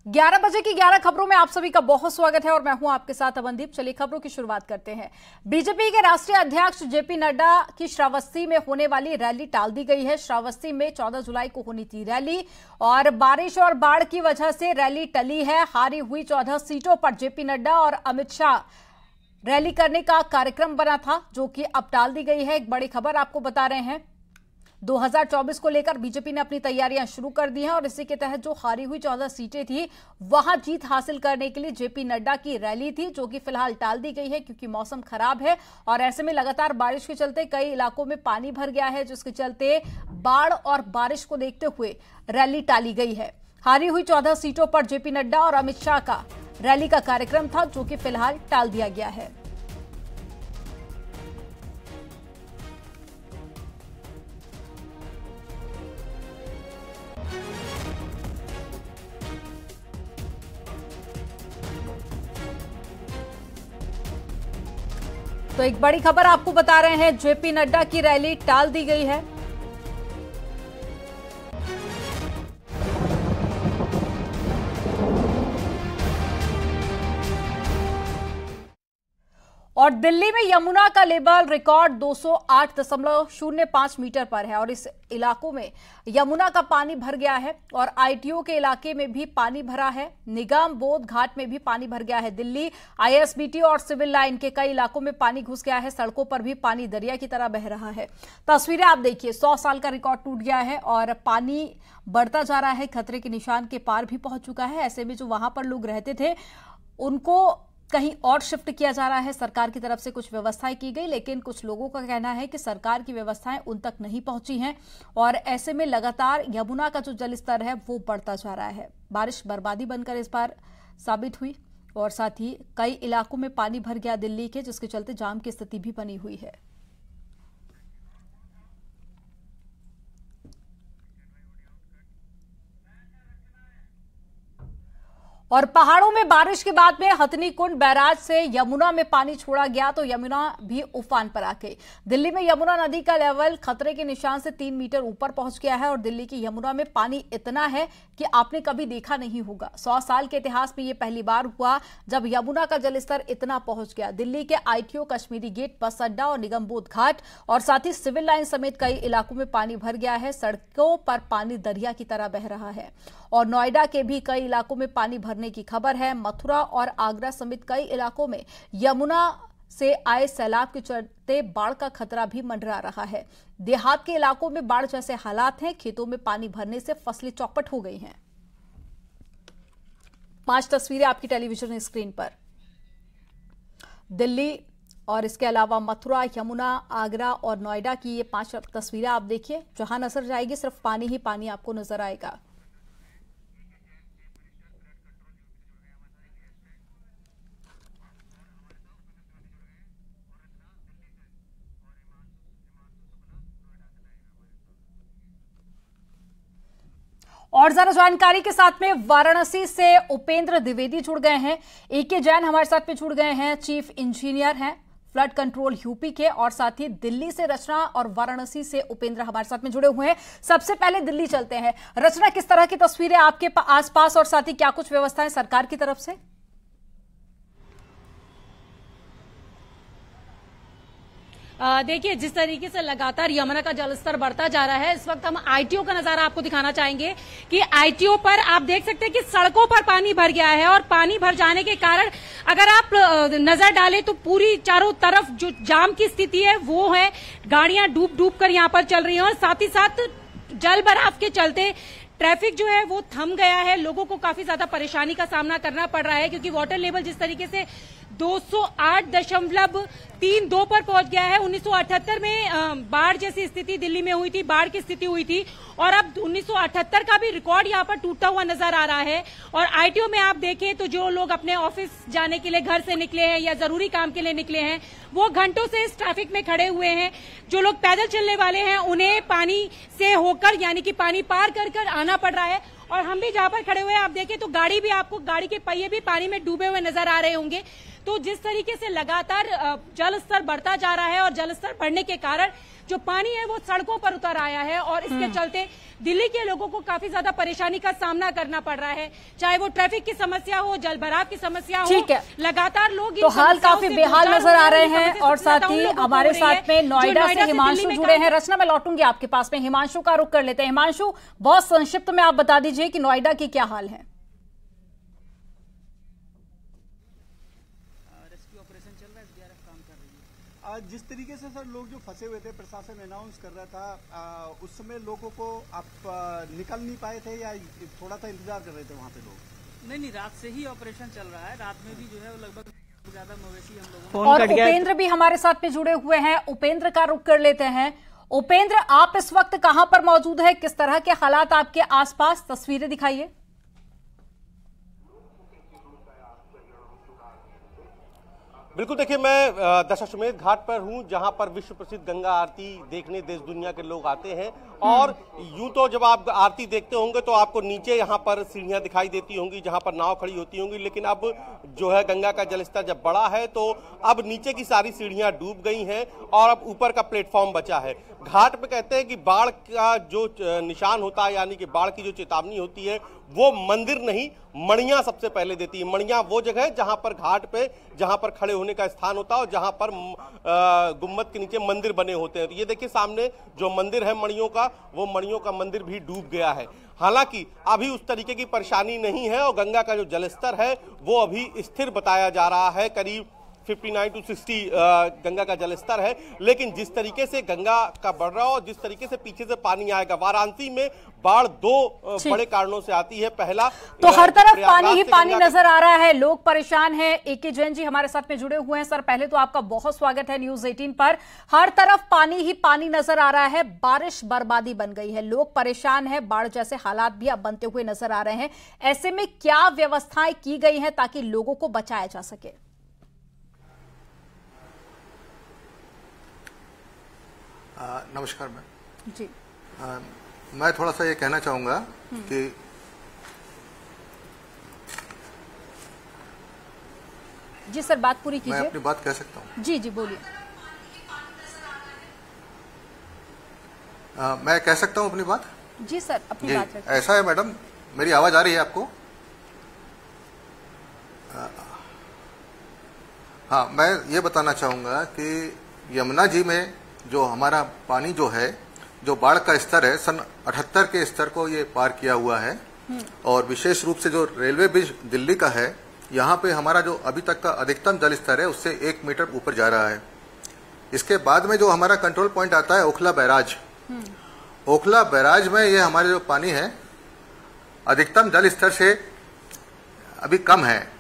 11 बजे की 11 खबरों में आप सभी का बहुत स्वागत है और मैं हूं आपके साथ अमनदीप। चलिए खबरों की शुरुआत करते हैं। बीजेपी के राष्ट्रीय अध्यक्ष जेपी नड्डा की श्रावस्ती में होने वाली रैली टाल दी गई है। श्रावस्ती में 14 जुलाई को होनी थी रैली और बारिश और बाढ़ की वजह से रैली टली है। हारी हुई 14 सीटों पर जेपी नड्डा और अमित शाह रैली करने का कार्यक्रम बना था, जो कि अब टाल दी गई है। एक बड़ी खबर आपको बता रहे हैं, 2024 को लेकर बीजेपी ने अपनी तैयारियां शुरू कर दी हैं और इसी के तहत जो हारी हुई 14 सीटें थी वहां जीत हासिल करने के लिए जेपी नड्डा की रैली थी, जो कि फिलहाल टाल दी गई है क्योंकि मौसम खराब है और ऐसे में लगातार बारिश के चलते कई इलाकों में पानी भर गया है, जिसके चलते बाढ़ और बारिश को देखते हुए रैली टाली गई है। हारी हुई 14 सीटों पर जेपी नड्डा और अमित शाह का रैली का कार्यक्रम था, जो कि फिलहाल टाल दिया गया है। तो एक बड़ी खबर आपको बता रहे हैं, जेपी नड्डा की रैली टाल दी गई है। और दिल्ली में यमुना का लेवल रिकॉर्ड 208.05 मीटर पर है और इस इलाकों में यमुना का पानी भर गया है और आईटीओ के इलाके में भी पानी भरा है। निगम बोध घाट में भी पानी भर गया है। दिल्ली आईएसबीटी और सिविल लाइन के कई इलाकों में पानी घुस गया है। सड़कों पर भी पानी दरिया की तरह बह रहा है। तस्वीरें आप देखिए, 100 साल का रिकॉर्ड टूट गया है और पानी बढ़ता जा रहा है, खतरे के निशान के पार भी पहुंच चुका है। ऐसे में जो वहां पर लोग रहते थे उनको कहीं और शिफ्ट किया जा रहा है। सरकार की तरफ से कुछ व्यवस्थाएं की गई, लेकिन कुछ लोगों का कहना है कि सरकार की व्यवस्थाएं उन तक नहीं पहुंची हैं और ऐसे में लगातार यमुना का जो जलस्तर है वो बढ़ता जा रहा है। बारिश बर्बादी बनकर इस बार साबित हुई और साथ ही कई इलाकों में पानी भर गया दिल्ली के, जिसके चलते जाम की स्थिति भी बनी हुई है। और पहाड़ों में बारिश के बाद में हथनी कुंड बैराज से यमुना में पानी छोड़ा गया तो यमुना भी उफान पर आ गई। दिल्ली में यमुना नदी का लेवल खतरे के निशान से 3 मीटर ऊपर पहुंच गया है और दिल्ली की यमुना में पानी इतना है कि आपने कभी देखा नहीं होगा। 100 साल के इतिहास में यह पहली बार हुआ जब यमुना का जलस्तर इतना पहुंच गया। दिल्ली के आईटीओ, कश्मीरी गेट, बस अड्डा और निगम बोध घाट और साथ ही सिविल लाइन समेत कई इलाकों में पानी भर गया है। सड़कों पर पानी दरिया की तरह बह रहा है और नोएडा के भी कई इलाकों में पानी भरने की खबर है। मथुरा और आगरा समेत कई इलाकों में यमुना से आए सैलाब के चलते बाढ़ का खतरा भी मंडरा रहा है। देहात के इलाकों में बाढ़ जैसे हालात हैं। खेतों में पानी भरने से फसलें चौपट हो गई हैं। 5 तस्वीरें आपकी टेलीविजन स्क्रीन पर। दिल्ली और इसके अलावा मथुरा, यमुना, आगरा और नोएडा की ये 5 तस्वीरें आप देखिए। जहां नजर जाएगी सिर्फ पानी ही पानी आपको नजर आएगा। और ज्यादा जानकारी के साथ में वाराणसी से उपेंद्र द्विवेदी जुड़ गए हैं। एके जैन हमारे साथ में जुड़ गए हैं, चीफ इंजीनियर हैं फ्लड कंट्रोल यूपी के, और साथ ही दिल्ली से रचना और वाराणसी से उपेंद्र हमारे साथ में जुड़े हुए हैं। सबसे पहले दिल्ली चलते हैं। रचना, किस तरह की तस्वीरें आपके आसपास और साथ ही क्या कुछ व्यवस्थाएं सरकार की तरफ से? देखिए, जिस तरीके से लगातार यमुना का जलस्तर बढ़ता जा रहा है, इस वक्त हम आईटीओ का नजारा आपको दिखाना चाहेंगे कि आईटीओ पर आप देख सकते हैं कि सड़कों पर पानी भर गया है और पानी भर जाने के कारण अगर आप नजर डालें तो पूरी चारों तरफ जो जाम की स्थिति है वो है। गाड़ियां डूब डूब कर यहां पर चल रही हैं और साथ ही साथ जल भराव के चलते ट्रैफिक जो है वो थम गया है। लोगों को काफी ज्यादा परेशानी का सामना करना पड़ रहा है क्योंकि वाटर लेवल जिस तरीके से 208.32 पर पहुंच गया है। 1978 में बाढ़ जैसी स्थिति दिल्ली में हुई थी, बाढ़ की स्थिति हुई थी और अब 1978 का भी रिकॉर्ड यहां पर टूटता हुआ नजर आ रहा है। और आईटीओ में आप देखें तो जो लोग अपने ऑफिस जाने के लिए घर से निकले हैं या जरूरी काम के लिए निकले हैं, वो घंटों से इस ट्रैफिक में खड़े हुए हैं। जो लोग पैदल चलने वाले हैं उन्हें पानी से होकर यानी कि पानी पार कर कर आना पड़ रहा है। और हम भी जहां पर खड़े हुए हैं आप देखें तो गाड़ी के पहिए भी पानी में डूबे हुए नजर आ रहे होंगे। तो जिस तरीके से लगातार जल जल स्तर बढ़ता जा रहा है और जल स्तर बढ़ने के कारण जो पानी है वो सड़कों पर उतर आया है और इसके चलते दिल्ली के लोगों को काफी ज्यादा परेशानी का सामना करना पड़ रहा है, चाहे वो ट्रैफिक की समस्या हो, जल भराव की समस्या हो। ठीक है, लगातार लोग तो हाल काफी बेहाल नजर आ रहे हैं। और साथ ही हमारे साथ में नोएडा से हिमांशु जुड़े हैं। रचना, मैं लौटूंगी आपके पास में, हिमांशु का रुख कर लेते हैं। हिमांशु, बहुत संक्षिप्त में आप बता दीजिए कि नोएडा की क्या हाल है। जिस तरीके से सर लोग जो फंसे हुए थे, प्रशासन अनाउंस कर रहा था, उस समय लोगों को आप निकल नहीं पाए थे या थोड़ा सा इंतजार कर रहे थे वहाँ पे लोग? नहीं, रात से ही ऑपरेशन चल रहा है। रात में भी जो है वो लगभग ज्यादा मवेशी हम लोगों। और उपेंद्र भी हमारे साथ में जुड़े हुए हैं, उपेंद्र का रुख कर लेते हैं। उपेंद्र, आप इस वक्त कहां पर मौजूद है, किस तरह के हालात आपके आसपास, तस्वीरें दिखाइए। बिल्कुल, देखिए मैं दशाश्वमेध घाट पर हूं, जहां पर विश्व प्रसिद्ध गंगा आरती देखने देश दुनिया के लोग आते हैं। और यूं तो जब आप आरती देखते होंगे तो आपको नीचे यहाँ पर सीढ़ियां दिखाई देती होंगी जहां पर नाव खड़ी होती होंगी, लेकिन अब जो है गंगा का जलस्तर जब बढ़ा है तो अब नीचे की सारी सीढ़ियां डूब गई हैं और अब ऊपर का प्लेटफॉर्म बचा है। घाट पे कहते हैं कि बाढ़ का जो निशान होता है, यानी कि बाढ़ की जो चेतावनी होती है, वो मंदिर नहीं मणियां सबसे पहले देती है। मणियां वो जगह है जहां पर घाट पे जहां पर खड़े होने का स्थान होता है और जहां पर गुम्बद के नीचे मंदिर बने होते हैं। तो ये देखिए सामने जो मंदिर है मणियों का, वो मणियों का मंदिर भी डूब गया है। हालांकि अभी उस तरीके की परेशानी नहीं है और गंगा का जो जलस्तर है वो अभी स्थिर बताया जा रहा है, करीब 59 to 60 गंगा का जलस्तर है। लेकिन जिस तरीके से गंगा का बढ़ रहा और जिस तरीके से पीछे से पानी आएगा, वाराणसी में बाढ़ दो बड़े कारणों से आती है। पहला तो हर तरफ पानी ही पानी नजर आ रहा है, लोग परेशान हैं। एके जैन जी हमारे साथ में जुड़े हुए हैं। सर, पहले तो आपका बहुत स्वागत है न्यूज 18 पर। हर तरफ पानी ही पानी नजर आ रहा है, बारिश बर्बादी बन गई है, लोग परेशान हैं, बाढ़ जैसे हालात भी अब बनते हुए नजर आ रहे हैं। ऐसे में क्या व्यवस्थाएं की गई हैं ताकि लोगों को बचाया जा सके? नमस्कार मैम जी। मैं थोड़ा सा ये कहना चाहूँगा कि जी सर, बात पूरी कीजिए। मैं अपनी बात कह सकता हूँ? जी जी, बोलिए। मैं कह सकता हूँ अपनी बात? जी सर, अपनी बात रखिए। ऐसा है मैडम, मेरी आवाज़ आ रही है आपको? हाँ, मैं ये बताना चाहूँगा कि यमुना जी में जो हमारा पानी जो है, जो बाढ़ का स्तर है, सन 78 के स्तर को ये पार किया हुआ है। और विशेष रूप से जो रेलवे ब्रिज दिल्ली का है, यहाँ पे हमारा जो अभी तक का अधिकतम जल स्तर है उससे 1 मीटर ऊपर जा रहा है। इसके बाद में जो हमारा कंट्रोल पॉइंट आता है ओखला बैराज, ओखला बैराज में ये हमारे जो पानी है अधिकतम जल स्तर से अभी कम है।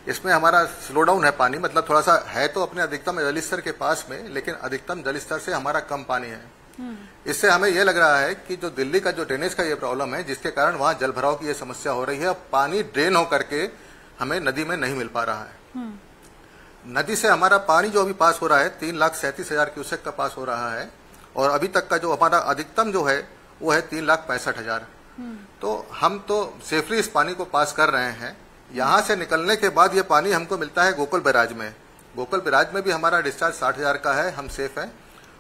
इसमें हमारा स्लो डाउन है पानी, मतलब थोड़ा सा है तो अपने अधिकतम जल स्तर के पास में, लेकिन अधिकतम जल स्तर से हमारा कम पानी है। इससे हमें यह लग रहा है कि जो दिल्ली का जो ड्रेनेज का ये प्रॉब्लम है, जिसके कारण वहाँ जल भराव की ये समस्या हो रही है, पानी ड्रेन हो करके हमें नदी में नहीं मिल पा रहा है। नदी से हमारा पानी जो अभी पास हो रहा है 3,37,000 क्यूसेक का पास हो रहा है और अभी तक का जो हमारा अधिकतम जो है वो है 3,65,000। तो हम तो सेफली इस पानी को पास कर रहे हैं। यहाँ से निकलने के बाद ये पानी हमको मिलता है गोकुल बैराज में। गोकुल बैराज में भी हमारा डिस्चार्ज 60,000 का है, हम सेफ हैं।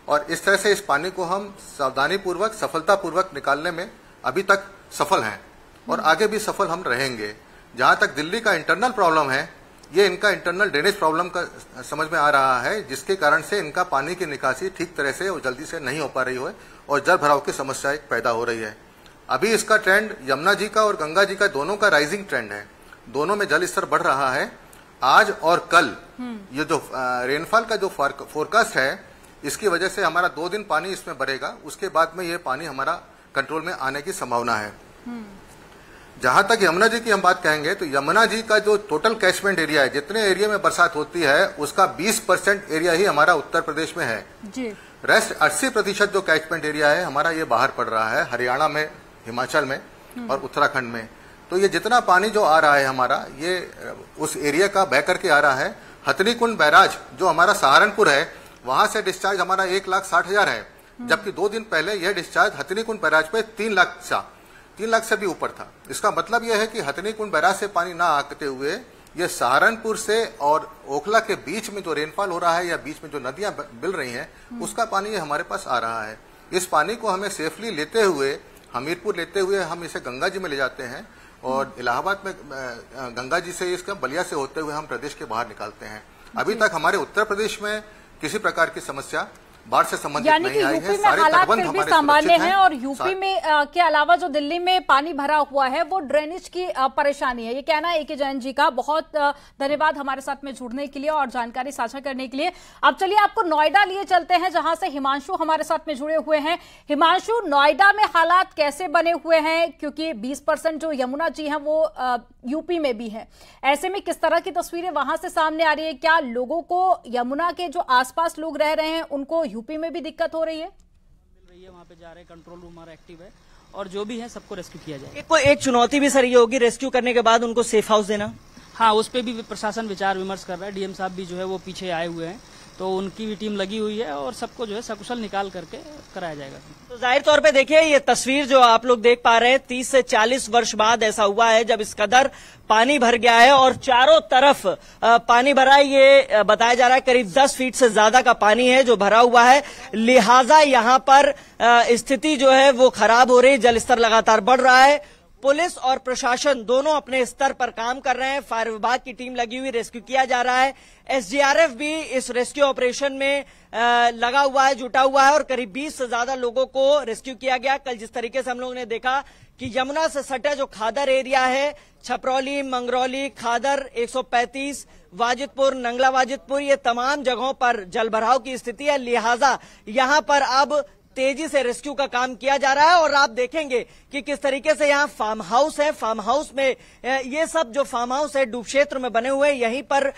और इस तरह से इस पानी को हम सावधानी पूर्वक, सफलतापूर्वक निकालने में अभी तक सफल हैं और आगे भी सफल हम रहेंगे। जहाँ तक दिल्ली का इंटरनल प्रॉब्लम है, ये इनका इंटरनल ड्रेनेज प्रॉब्लम का समझ में आ रहा है, जिसके कारण से इनका पानी की निकासी ठीक तरह से और जल्दी से नहीं हो पा रही है और जल भराव की समस्या एक पैदा हो रही है। अभी इसका ट्रेंड यमुना जी का और गंगा जी का दोनों का राइजिंग ट्रेंड है, दोनों में जल स्तर बढ़ रहा है। आज और कल ये जो रेनफॉल का जो फोरकास्ट है, इसकी वजह से हमारा 2 दिन पानी इसमें बढ़ेगा, उसके बाद में ये पानी हमारा कंट्रोल में आने की संभावना है। जहां तक यमुना जी की हम बात कहेंगे तो यमुना जी का जो टोटल कैचमेंट एरिया है, जितने एरिया में बरसात होती है उसका 20% एरिया ही हमारा उत्तर प्रदेश में है जी। रेस्ट 80% जो कैचमेंट एरिया है हमारा ये बाहर पड़ रहा है, हरियाणा में, हिमाचल में और उत्तराखंड में। तो ये जितना पानी जो आ रहा है हमारा, ये उस एरिया का बह करके आ रहा है। हथनी कुंड बैराज जो हमारा सहारनपुर है, वहां से डिस्चार्ज हमारा 1,60,000 है, जबकि 2 दिन पहले यह डिस्चार्ज हथनी कुंड बैराज पे 3 लाख से भी ऊपर था। इसका मतलब यह है कि हथनी कुंड बैराज से पानी ना आते हुए ये सहारनपुर से और ओखला के बीच में जो रेनफॉल हो रहा है या बीच में जो नदियां मिल रही हैं, उसका पानी हमारे पास आ रहा है। इस पानी को हमें सेफली लेते हुए, हमीरपुर लेते हुए हम इसे गंगा जी में ले जाते हैं और इलाहाबाद में गंगा जी से, इसका बलिया से होते हुए हम प्रदेश के बाहर निकालते हैं। अभी तक हमारे उत्तर प्रदेश में किसी प्रकार की समस्या बाढ़ से संबंधित नहीं आई है। सारे तटबंध हमारे सामान्य हैं और यूपी में के अलावा जो दिल्ली में पानी भरा हुआ है वो ड्रेनेज की परेशानी है, ये कहना है ए.के. जैन जी का। बहुत धन्यवाद हमारे साथ में जुड़ने के लिए और जानकारी साझा करने के लिए। अब चलिए आपको नोएडा लिए चलते हैं, जहां से हिमांशु हमारे साथ में जुड़े हुए हैं। हिमांशु, नोएडा में हालात कैसे बने हुए हैं, क्योंकि 20% जो यमुना जी हैं वो यूपी में भी है, ऐसे में किस तरह की तस्वीरें वहां से सामने आ रही है? क्या लोगों को, यमुना के जो आसपास लोग रह रहे हैं, उनको यूपी में भी दिक्कत हो रही है? मिल रही है, वहाँ पे जा रहे हैं, कंट्रोल रूम हमारा एक्टिव है और जो भी है सबको रेस्क्यू किया जाए। एक चुनौती भी सर ये होगी रेस्क्यू करने के बाद उनको सेफ हाउस देना। हाँ, उस पर भी प्रशासन विचार विमर्श कर रहा है। डीएम साहब भी जो है वो पीछे आए हुए हैं, तो उनकी भी टीम लगी हुई है और सबको जो है सकुशल निकाल करके कराया जाएगा। तो जाहिर तौर पे देखिए ये तस्वीर जो आप लोग देख पा रहे हैं, 30 से 40 वर्ष बाद ऐसा हुआ है जब इस कदर पानी भर गया है और चारों तरफ पानी भरा है। ये बताया जा रहा है करीब 10 फीट से ज्यादा का पानी है जो भरा हुआ है, लिहाजा यहाँ पर स्थिति जो है वो खराब हो रही है। जल स्तर लगातार बढ़ रहा है। पुलिस और प्रशासन दोनों अपने स्तर पर काम कर रहे हैं। फायर विभाग की टीम लगी हुई, रेस्क्यू किया जा रहा है। एसडीआरएफ भी इस रेस्क्यू ऑपरेशन में लगा हुआ है, जुटा हुआ है और करीब 20 से ज्यादा लोगों को रेस्क्यू किया गया। कल जिस तरीके से हम लोगों ने देखा कि यमुना से सटा जो खादर एरिया है, छपरौली, मंगरौली, खादर 135, वाजिदपुर, नंगला वाजिदपुर, ये तमाम जगहों पर जलभराव की स्थिति है। लिहाजा यहां पर अब तेजी से रेस्क्यू का काम किया जा रहा है और आप देखेंगे कि किस तरीके से यहाँ फार्म हाउस है। फार्म हाउस में ये सब जो फार्म हाउस है डूब क्षेत्र में बने हुए हैं, यहीं पर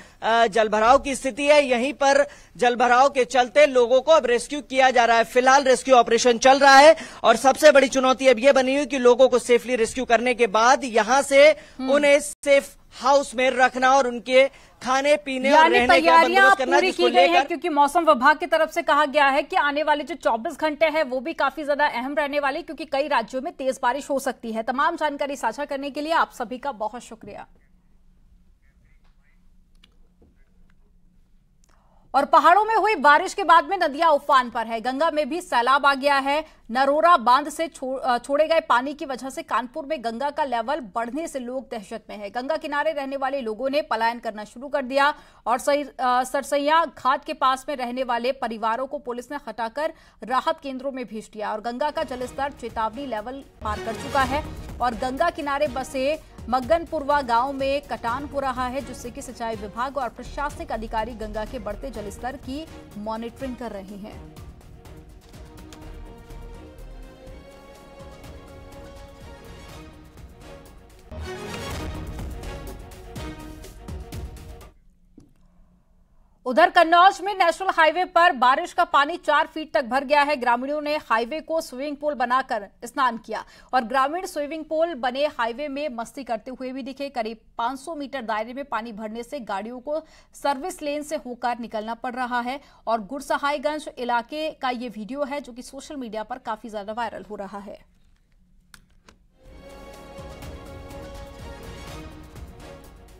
जलभराव की स्थिति है। यहीं पर जलभराव के चलते लोगों को अब रेस्क्यू किया जा रहा है। फिलहाल रेस्क्यू ऑपरेशन चल रहा है और सबसे बड़ी चुनौती अब ये बनी हुई कि लोगों को सेफली रेस्क्यू करने के बाद यहाँ से उन्हें सेफ हाउस में रखना और उनके खाने पीने और रहने का बंदोबस्त करना पूरी की गई है, क्योंकि मौसम विभाग की तरफ से कहा गया है कि आने वाले जो 24 घंटे हैं वो भी काफी ज्यादा अहम रहने वाले, क्योंकि कई राज्यों में तेज बारिश हो सकती है। तमाम जानकारी साझा करने के लिए आप सभी का बहुत शुक्रिया। और पहाड़ों में हुई बारिश के बाद में नदियां उफान पर है। गंगा में भी सैलाब आ गया है। नरोरा बांध से छोड़े गए पानी की वजह से कानपुर में गंगा का लेवल बढ़ने से लोग दहशत में हैं। गंगा किनारे रहने वाले लोगों ने पलायन करना शुरू कर दिया और सरसैया घाट के पास में रहने वाले परिवारों को पुलिस ने हटाकर राहत केंद्रों में भेज दिया। और गंगा का जलस्तर चेतावनी लेवल पार कर चुका है और गंगा किनारे बसे मगनपुरवा गांव में कटान हो रहा है, जिससे कि सिंचाई विभाग और प्रशासनिक अधिकारी गंगा के बढ़ते जलस्तर की मॉनिटरिंग कर रहे हैं। उधर कन्नौज में नेशनल हाईवे पर बारिश का पानी 4 फीट तक भर गया है। ग्रामीणों ने हाईवे को स्विमिंग पूल बनाकर स्नान किया और ग्रामीण स्विमिंग पूल बने हाईवे में मस्ती करते हुए भी दिखे। करीब 500 मीटर दायरे में पानी भरने से गाड़ियों को सर्विस लेन से होकर निकलना पड़ रहा है। और गुरसहायगंज इलाके का ये वीडियो है जो कि सोशल मीडिया पर काफी ज्यादा वायरल हो रहा है।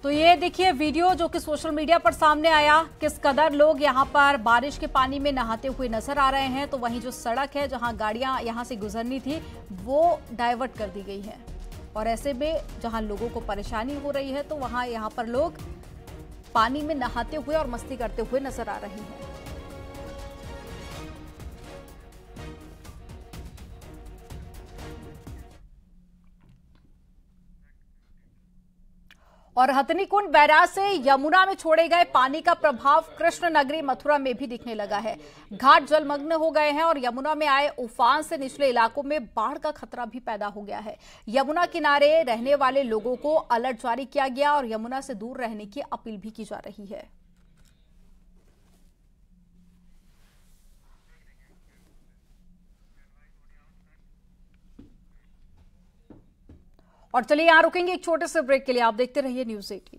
तो ये देखिए वीडियो जो कि सोशल मीडिया पर सामने आया, किस कदर लोग यहां पर बारिश के पानी में नहाते हुए नजर आ रहे हैं। तो वहीं जो सड़क है जहां गाड़ियां यहां से गुजरनी थी वो डाइवर्ट कर दी गई है और ऐसे में जहां लोगों को परेशानी हो रही है तो वहां यहां पर लोग पानी में नहाते हुए और मस्ती करते हुए नजर आ रहे हैं। और हथनीकुंड बैराज से यमुना में छोड़े गए पानी का प्रभाव कृष्ण नगरी मथुरा में भी दिखने लगा है। घाट जलमग्न हो गए हैं और यमुना में आए उफान से निचले इलाकों में बाढ़ का खतरा भी पैदा हो गया है। यमुना किनारे रहने वाले लोगों को अलर्ट जारी किया गया और यमुना से दूर रहने की अपील भी की जा रही है। और चलिए यहां रुकेंगे एक छोटे से ब्रेक के लिए। आप देखते रहिए न्यूज़ 18।